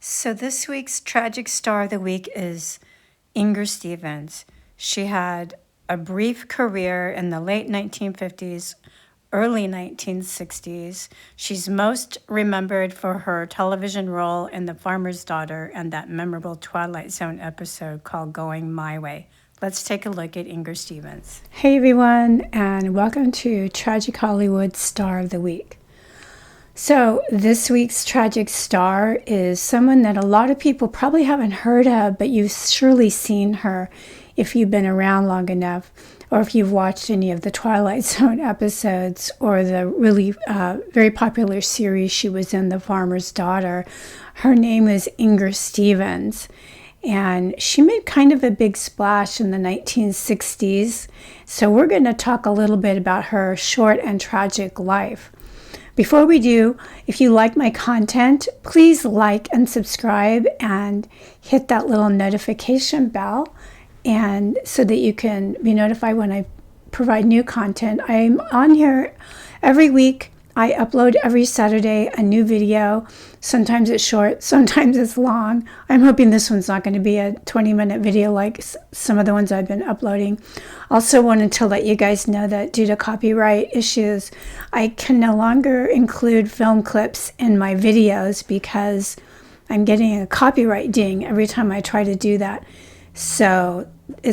So this week's tragic star of the week is Inger Stevens. She had a brief career in the late 1950s, early 1960s. She's most remembered for her television role in The Farmer's Daughter and that memorable Twilight Zone episode called Going My Way. Let's take a look at Inger Stevens. Hey everyone, and welcome to Tragic Hollywood Star of the Week. So this week's tragic star is someone that a lot of people probably haven't heard of, but you've surely seen her if you've been around long enough, or if you've watched any of the Twilight Zone episodes or the really very popular series she was in, The Farmer's Daughter. Her name is Inger Stevens, and she made kind of a big splash in the 1960s. So we're going to talk a little bit about her short and tragic life. Before we do, if you like my content, please like and subscribe and hit that little notification bell, and so that you can be notified when I provide new content. I'm on here every week. I upload every Saturday a new video. Sometimes it's short, sometimes it's long. I'm hoping this one's not going to be a 20-minute video like some of the ones I've been uploading. Also wanted to let you guys know that due to copyright issues, I can no longer include film clips in my videos because I'm getting a copyright ding every time I try to do that. So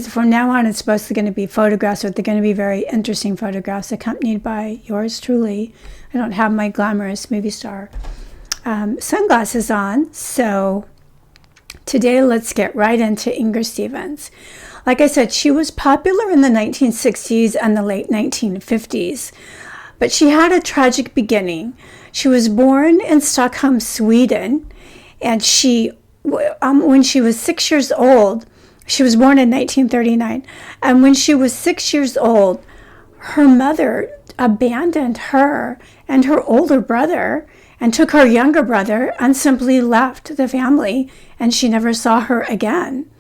from now on, it's supposed to going to be photographs, but they're going to be very interesting photographs accompanied by yours truly. I don't have my glamorous movie star sunglasses on. So today, let's get right into Inger Stevens. Like I said, she was popular in the 1960s and the late 1950s, but she had a tragic beginning. She was born in Stockholm, Sweden, and when she was 6 years old, she was born in 1939, and when she was 6 years old, her mother abandoned her and her older brother and took her younger brother and simply left the family, and she never saw her again.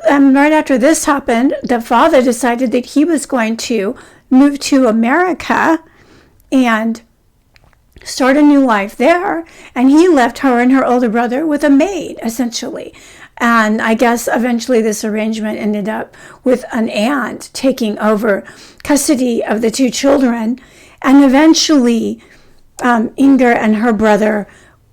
And right after this happened, the father decided that he was going to move to America and start a new life there, and he left her and her older brother with a maid, essentially. And I guess eventually this arrangement ended up with an aunt taking over custody of the two children. And eventually, Inger and her brother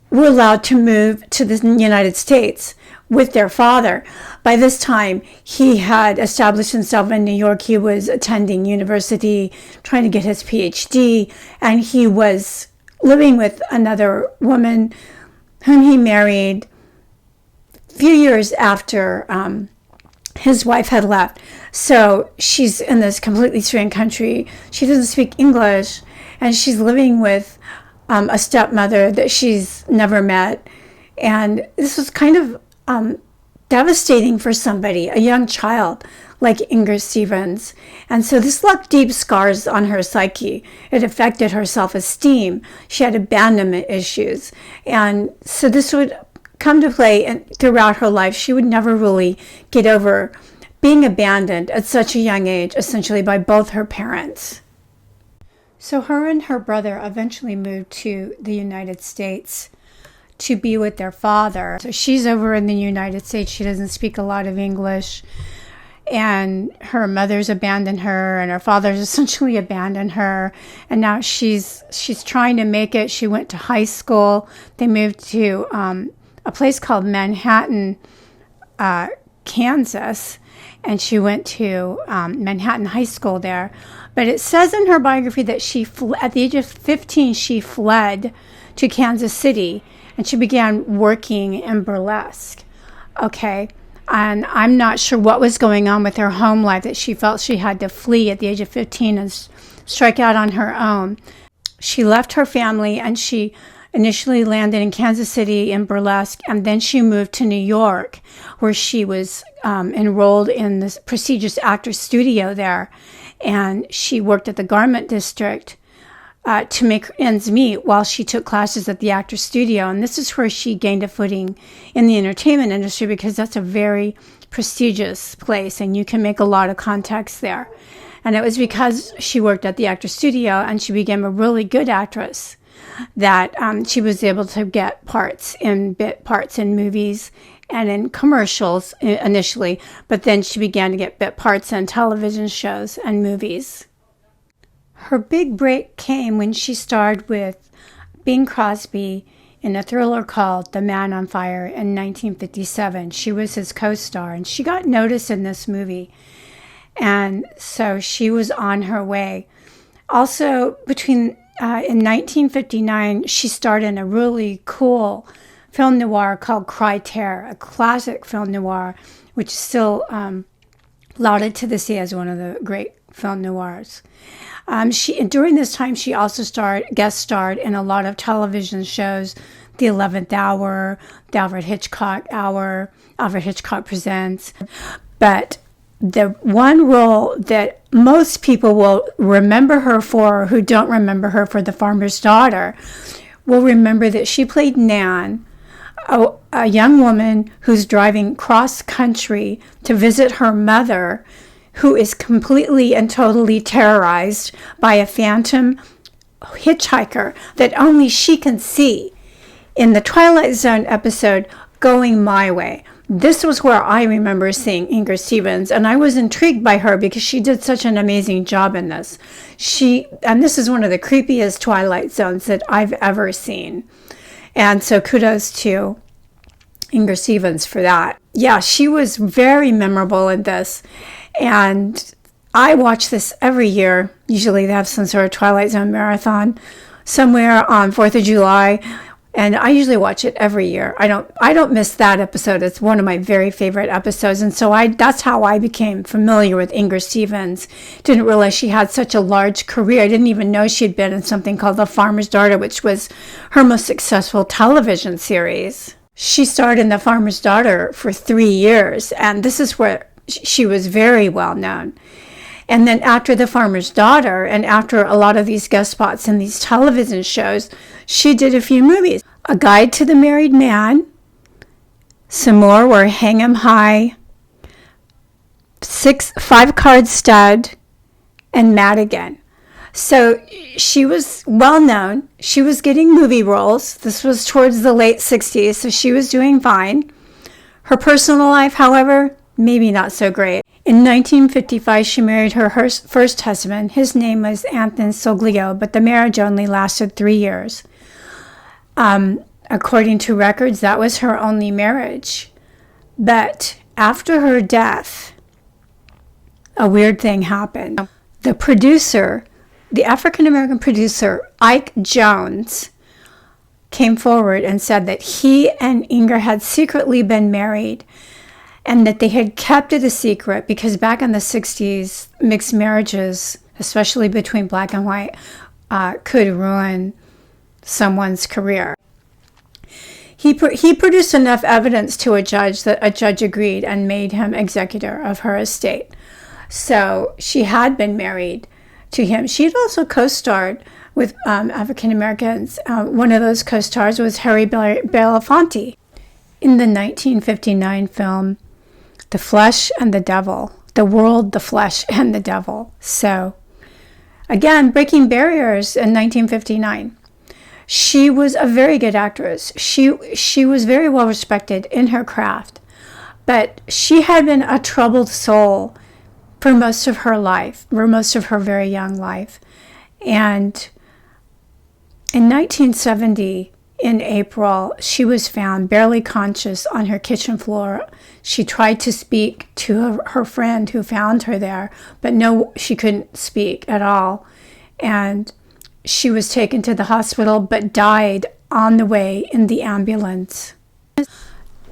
were allowed to move to the United States with their father. By this time, he had established himself in New York. He was attending university, trying to get his PhD, and he was living with another woman whom he married few years after his wife had left. So she's in this completely strange country. She doesn't speak English, and she's living with a stepmother that she's never met. And this was kind of devastating for somebody, a young child like Inger Stevens. And so this left deep scars on her psyche. It affected her self-esteem. She had abandonment issues. And so this would come to play, and throughout her life, she would never really get over being abandoned at such a young age, essentially by both her parents. So her and her brother eventually moved to the United States to be with their father. So she's over in the United States. She doesn't speak a lot of English, and her mother's abandoned her, and her father's essentially abandoned her, and now she's trying to make it. She went to high school. They moved to a place called Manhattan, Kansas, and she went to Manhattan High School there. But it says in her biography that at the age of 15, she fled to Kansas City, and she began working in burlesque. Okay, and I'm not sure what was going on with her home life that she felt she had to flee at the age of 15 and strike out on her own. She left her family, and she initially landed in Kansas City in burlesque, and then she moved to New York, where she was enrolled in this prestigious actress studio there. And she worked at the garment district to make ends meet while she took classes at the actress studio. And this is where she gained a footing in the entertainment industry, because that's a very prestigious place and you can make a lot of contacts there. And it was because she worked at the actress studio and she became a really good actress. that she was able to get bit parts in movies and in commercials initially, but then she began to get bit parts in television shows and movies. Her big break came when she starred with Bing Crosby in a thriller called The Man on Fire in 1957. She was his co-star, and she got noticed in this movie. And so she was on her way. Also, in 1959, she starred in a really cool film noir called Cry Terror, a classic film noir, which is still lauded to this day as one of the great film noirs. During this time, she also guest starred in a lot of television shows, The 11th Hour, The Alfred Hitchcock Hour, Alfred Hitchcock Presents. But the one role that most people will remember her for, who don't remember her for The Farmer's Daughter, will remember that she played Nan, a young woman who's driving cross-country to visit her mother, who is completely and totally terrorized by a phantom hitchhiker that only she can see. In the Twilight Zone episode, Going My Way, this was where I remember seeing Inger Stevens, and I was intrigued by her because she did such an amazing job in this. And this is one of the creepiest Twilight Zones that I've ever seen. And so kudos to Inger Stevens for that. Yeah, she was very memorable in this. And I watch this every year. Usually they have some sort of Twilight Zone marathon somewhere on 4th of July. And I usually watch it every year. I don't miss that episode. It's one of my very favorite episodes. And so that's how I became familiar with Inger Stevens. Didn't realize she had such a large career. I didn't even know she'd been in something called The Farmer's Daughter, which was her most successful television series. She starred in The Farmer's Daughter for 3 years. And this is where she was very well known. And then after The Farmer's Daughter, and after a lot of these guest spots in these television shows, she did a few movies. A Guide to the Married Man. Some more were Hang 'em High, 5-Card Stud, and Madigan. So she was well known. She was getting movie roles. This was towards the late 60s, so she was doing fine. Her personal life, however, maybe not so great. In 1955, she married her first husband. His name was Anthony Soglio, but the marriage only lasted 3 years. According to records, that was her only marriage. But after her death, a weird thing happened. The producer, the African-American producer, Ike Jones, came forward and said that he and Inger had secretly been married, and that they had kept it a secret because back in the 60s, mixed marriages, especially between black and white, could ruin someone's career. He produced enough evidence to a judge that a judge agreed and made him executor of her estate. So she had been married to him. She had also co-starred with African Americans. One of those co-stars was Harry Belafonte in the 1959 film The Flesh and the Devil. The World, the Flesh, and the Devil. So, again, breaking barriers in 1959. She was a very good actress. She was very well respected in her craft. But she had been a troubled soul for most of her life, for most of her very young life. And in 1970, in April, she was found barely conscious on her kitchen floor. She tried to speak to her friend who found her there, but no, she couldn't speak at all. And she was taken to the hospital, but died on the way in the ambulance.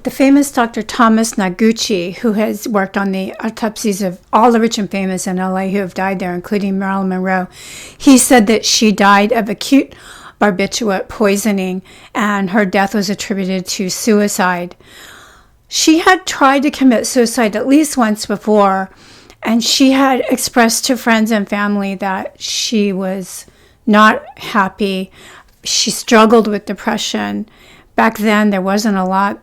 The famous Dr. Thomas Noguchi, who has worked on the autopsies of all the rich and famous in LA who have died there, including Marilyn Monroe, he said that she died of acute barbiturate poisoning, and her death was attributed to suicide. She had tried to commit suicide at least once before, and she had expressed to friends and family that she was not happy. She struggled with depression. Back then, there wasn't a lot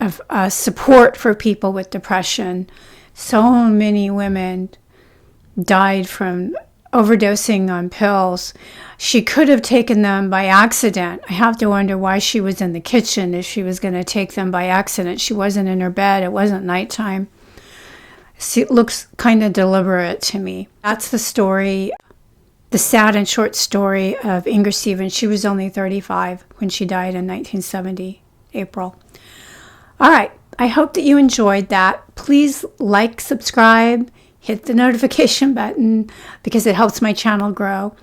of support for people with depression. So many women died from overdosing on pills. She could have taken them by accident. I have to wonder why she was in the kitchen if she was going to take them by accident. She wasn't in her bed. It wasn't nighttime. See, it looks kind of deliberate to me. That's the story, the sad and short story of Inger Stevens. She was only 35 when she died in 1970, April. All right. I hope that you enjoyed that. Please like, subscribe, hit the notification button because it helps my channel grow.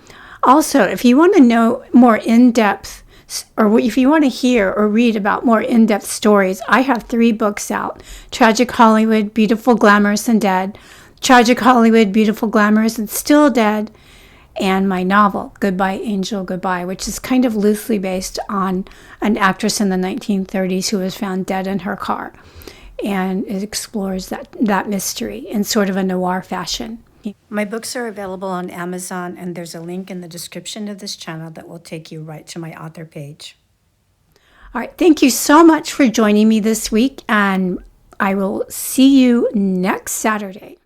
Also, if you want to know more in-depth, or if you want to hear or read about more in-depth stories, I have 3 books out. Tragic Hollywood, Beautiful, Glamorous, and Dead. Tragic Hollywood, Beautiful, Glamorous, and Still Dead. And my novel, Goodbye, Angel, Goodbye, which is kind of loosely based on an actress in the 1930s who was found dead in her car. And it explores that mystery in sort of a noir fashion. My books are available on Amazon, and there's a link in the description of this channel that will take you right to my author page. All right, thank you so much for joining me this week, and I will see you next Saturday.